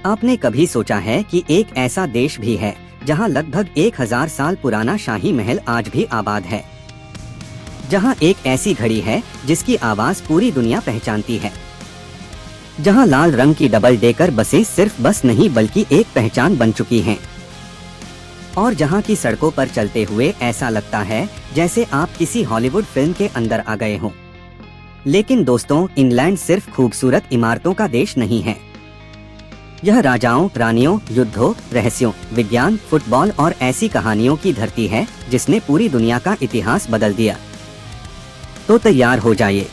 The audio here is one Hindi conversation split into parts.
आपने कभी सोचा है कि एक ऐसा देश भी है जहां लगभग 1000 साल पुराना शाही महल आज भी आबाद है, जहां एक ऐसी घड़ी है जिसकी आवाज पूरी दुनिया पहचानती है, जहां लाल रंग की डबल डेकर बसें सिर्फ बस नहीं बल्कि एक पहचान बन चुकी हैं, और जहां की सड़कों पर चलते हुए ऐसा लगता है जैसे आप किसी हॉलीवुड फिल्म के अंदर आ गए हों। लेकिन दोस्तों, इंग्लैंड सिर्फ खूबसूरत इमारतों का देश नहीं है। यह राजाओं, रानियों, युद्धों, रहस्यों, विज्ञान, फुटबॉल और ऐसी कहानियों की धरती है जिसने पूरी दुनिया का इतिहास बदल दिया। तो तैयार हो जाइए,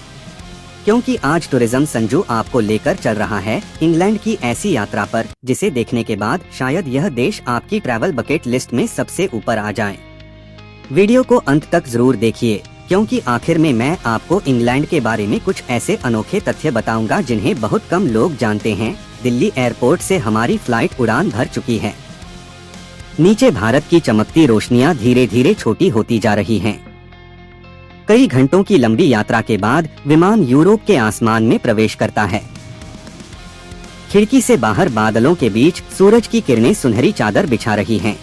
क्योंकि आज टूरिज्म संजू आपको लेकर चल रहा है इंग्लैंड की ऐसी यात्रा पर जिसे देखने के बाद शायद यह देश आपकी ट्रैवल बकेट लिस्ट में सबसे ऊपर आ जाए। वीडियो को अंत तक जरूर देखिए, क्योंकि आखिर में मैं आपको इंग्लैंड के बारे में कुछ ऐसे अनोखे तथ्य बताऊंगा जिन्हें बहुत कम लोग जानते हैं। दिल्ली एयरपोर्ट से हमारी फ्लाइट उड़ान भर चुकी है। नीचे भारत की चमकती रोशनियां धीरे धीरे छोटी होती जा रही हैं। कई घंटों की लंबी यात्रा के बाद विमान यूरोप के आसमान में प्रवेश करता है। खिड़की से बाहर बादलों के बीच सूरज की किरणें सुनहरी चादर बिछा रही हैं।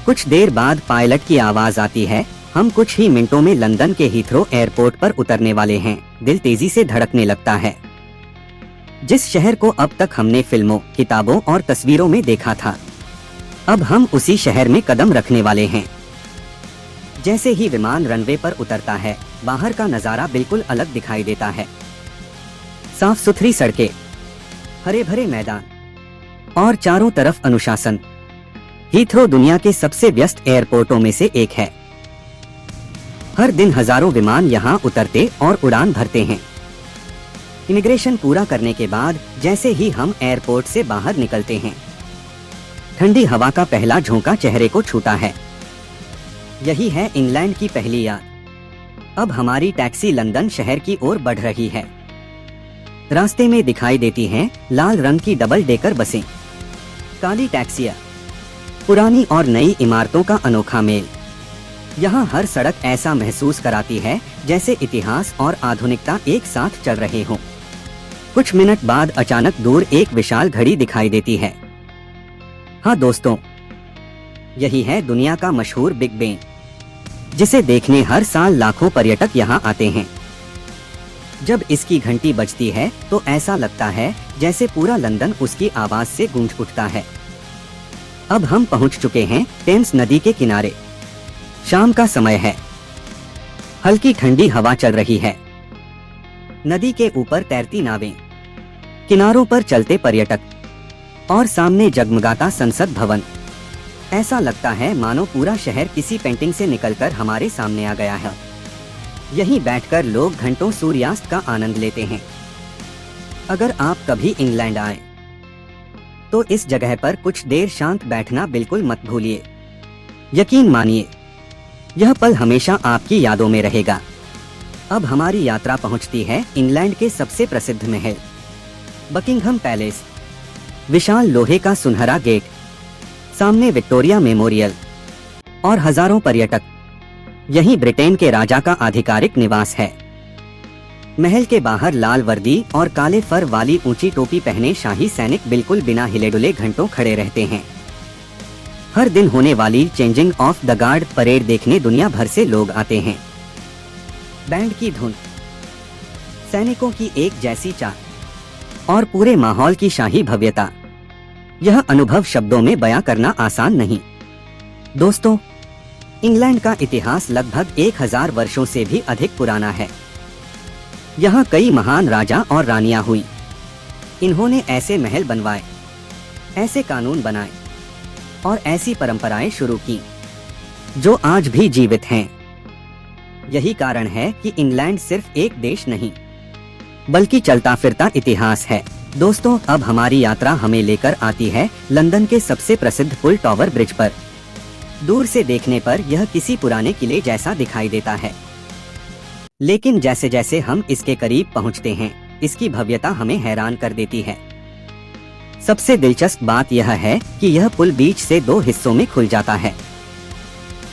कुछ देर बाद पायलट की आवाज आती है, हम कुछ ही मिनटों में लंदन के हीथ्रो एयरपोर्ट पर उतरने वाले हैं। दिल तेजी से धड़कने लगता है। जिस शहर को अब तक हमने फिल्मों, किताबों और तस्वीरों में देखा था, अब हम उसी शहर में कदम रखने वाले हैं। जैसे ही विमान रनवे पर उतरता है, बाहर का नजारा बिल्कुल अलग दिखाई देता है। साफ सुथरी सड़कें, हरे भरे मैदान और चारों तरफ अनुशासन। हीथ्रो दुनिया के सबसे व्यस्त एयरपोर्टों में से एक है। हर दिन हजारों विमान यहाँ उतरते और उड़ान भरते हैं। इमिग्रेशन पूरा करने के बाद जैसे ही हम एयरपोर्ट से बाहर निकलते हैं, ठंडी हवा का पहला झोंका चेहरे को छूता है। यही है इंग्लैंड की पहली याद। अब हमारी टैक्सी लंदन शहर की ओर बढ़ रही है। रास्ते में दिखाई देती हैं लाल रंग की डबल डेकर बसें, काली टैक्सियां, पुरानी और नई इमारतों का अनोखा मेल। यहाँ हर सड़क ऐसा महसूस कराती है जैसे इतिहास और आधुनिकता एक साथ चल रहे हों। कुछ मिनट बाद अचानक दूर एक विशाल घड़ी दिखाई देती है। हाँ दोस्तों, यही है दुनिया का मशहूर बिग बेन, जिसे देखने हर साल लाखों पर्यटक यहाँ आते हैं। जब इसकी घंटी बजती है तो ऐसा लगता है जैसे पूरा लंदन उसकी आवाज से गूंज उठता है। अब हम पहुँच चुके हैं टेम्स नदी के किनारे। शाम का समय है। हल्की ठंडी हवा चल रही है। नदी के ऊपर तैरती नावें, किनारों पर चलते पर्यटक और सामने जगमगाता संसद भवन। ऐसा लगता है मानो पूरा शहर किसी पेंटिंग से निकलकर हमारे सामने आ गया है। यहीं बैठकर लोग घंटों सूर्यास्त का आनंद लेते हैं। अगर आप कभी इंग्लैंड आए तो इस जगह पर कुछ देर शांत बैठना बिल्कुल मत भूलिए। यकीन मानिए, यह पल हमेशा आपकी यादों में रहेगा। अब हमारी यात्रा पहुंचती है इंग्लैंड के सबसे प्रसिद्ध महल, बकिंघम पैलेस। विशाल लोहे का सुनहरा गेट, सामने विक्टोरिया मेमोरियल और हजारों पर्यटक। यही ब्रिटेन के राजा का आधिकारिक निवास है। महल के बाहर लाल वर्दी और काले फर वाली ऊंची टोपी पहने शाही सैनिक बिल्कुल बिना हिले डुले घंटों खड़े रहते हैं। हर दिन होने वाली changing of the guard parade देखने दुनिया भर से लोग आते हैं। बैंड की धुन, सैनिकों की एक जैसी चाल और पूरे माहौल की शाही भव्यता, यह अनुभव शब्दों में बयां करना आसान नहीं। दोस्तों, इंग्लैंड का इतिहास लगभग 1000 वर्षों से भी अधिक पुराना है। यहाँ कई महान राजा और रानियां हुई। इन्होंने ऐसे महल बनवाए, ऐसे कानून बनाए और ऐसी परंपराएं शुरू की जो आज भी जीवित हैं। यही कारण है कि इंग्लैंड सिर्फ एक देश नहीं बल्कि चलता फिरता इतिहास है। दोस्तों, अब हमारी यात्रा हमें लेकर आती है लंदन के सबसे प्रसिद्ध पुल टावर ब्रिज पर। दूर से देखने पर यह किसी पुराने किले जैसा दिखाई देता है, लेकिन जैसे जैसे हम इसके करीब पहुंचते हैं, इसकी भव्यता हमें हैरान कर देती है। सबसे दिलचस्प बात यह है कि यह पुल बीच से 2 हिस्सों में खुल जाता है।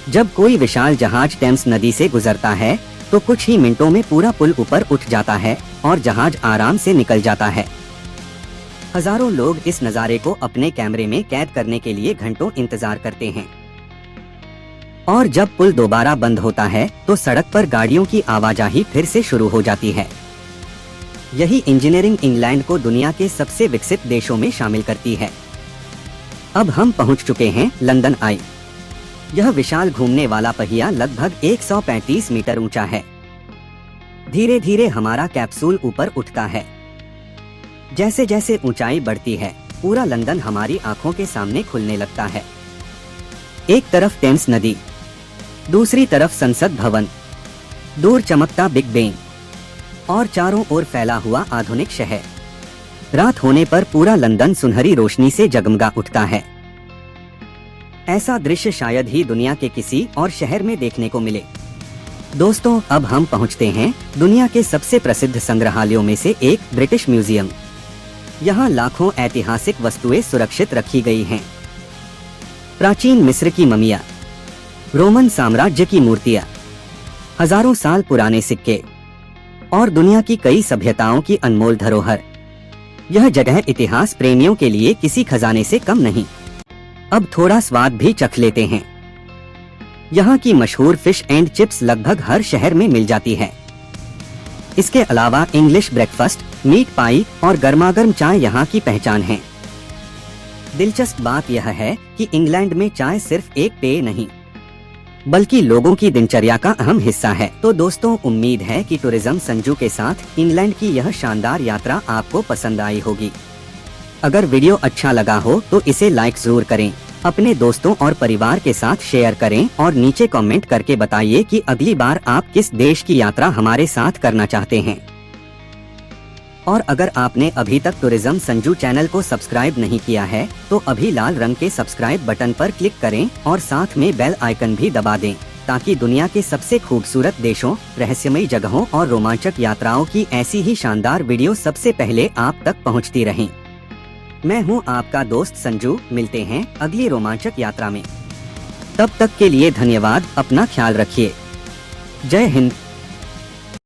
जब कोई विशाल जहाज टेम्स नदी से गुजरता है तो कुछ ही मिनटों में पूरा पुल ऊपर उठ जाता है और जहाज आराम से निकल जाता है। हजारों लोग इस नज़ारे को अपने कैमरे में कैद करने के लिए घंटों इंतजार करते हैं। और जब पुल दोबारा बंद होता है तो सड़क पर गाड़ियों की आवाजाही फिर से शुरू हो जाती है। यही इंजीनियरिंग इंग्लैंड को दुनिया के सबसे विकसित देशों में शामिल करती है। अब हम पहुंच चुके हैं लंदन आई। यह विशाल घूमने वाला पहिया लगभग 135 मीटर ऊंचा है। धीरे धीरे हमारा कैप्सूल ऊपर उठता है। जैसे जैसे ऊंचाई बढ़ती है, पूरा लंदन हमारी आंखों के सामने खुलने लगता है। एक तरफ टेम्स नदी, दूसरी तरफ संसद भवन, दूर चमकता बिग बेन और चारों ओर फैला हुआ आधुनिक शहर। रात होने पर पूरा लंदन सुनहरी रोशनी से जगमगा उठता है। ऐसा दृश्य शायद ही दुनिया के किसी और शहर में देखने को मिले। दोस्तों, अब हम पहुंचते हैं दुनिया के सबसे प्रसिद्ध संग्रहालयों में से एक, ब्रिटिश म्यूजियम। यहाँ लाखों ऐतिहासिक वस्तुएं सुरक्षित रखी गई हैं। प्राचीन मिस्र की ममिया, रोमन साम्राज्य की मूर्तियां, हजारों साल पुराने सिक्के और दुनिया की कई सभ्यताओं की अनमोल धरोहर। यह जगह इतिहास प्रेमियों के लिए किसी खजाने से कम नहीं। अब थोड़ा स्वाद भी चख लेते हैं। यहाँ की मशहूर फिश एंड चिप्स लगभग हर शहर में मिल जाती है। इसके अलावा इंग्लिश ब्रेकफास्ट, मीट पाई और गर्मागर्म चाय यहाँ की पहचान है। दिलचस्प बात यह है कि इंग्लैंड में चाय सिर्फ एक पेय नहीं, बल्कि लोगों की दिनचर्या का अहम हिस्सा है। तो दोस्तों, उम्मीद है कि टूरिज्म संजू के साथ इंग्लैंड की यह शानदार यात्रा आपको पसंद आई होगी। अगर वीडियो अच्छा लगा हो तो इसे लाइक जरूर करें, अपने दोस्तों और परिवार के साथ शेयर करें और नीचे कमेंट करके बताइए कि अगली बार आप किस देश की यात्रा हमारे साथ करना चाहते हैं। और अगर आपने अभी तक टूरिज्म संजू चैनल को सब्सक्राइब नहीं किया है तो अभी लाल रंग के सब्सक्राइब बटन पर क्लिक करें और साथ में बेल आइकन भी दबा दें, ताकि दुनिया के सबसे खूबसूरत देशों, रहस्यमयी जगहों और रोमांचक यात्राओं की ऐसी ही शानदार वीडियो सबसे पहले आप तक पहुंचती रहें। मैं हूं आपका दोस्त संजू, मिलते हैं अगली रोमांचक यात्रा में। तब तक के लिए धन्यवाद, अपना ख्याल रखिए। जय हिंद।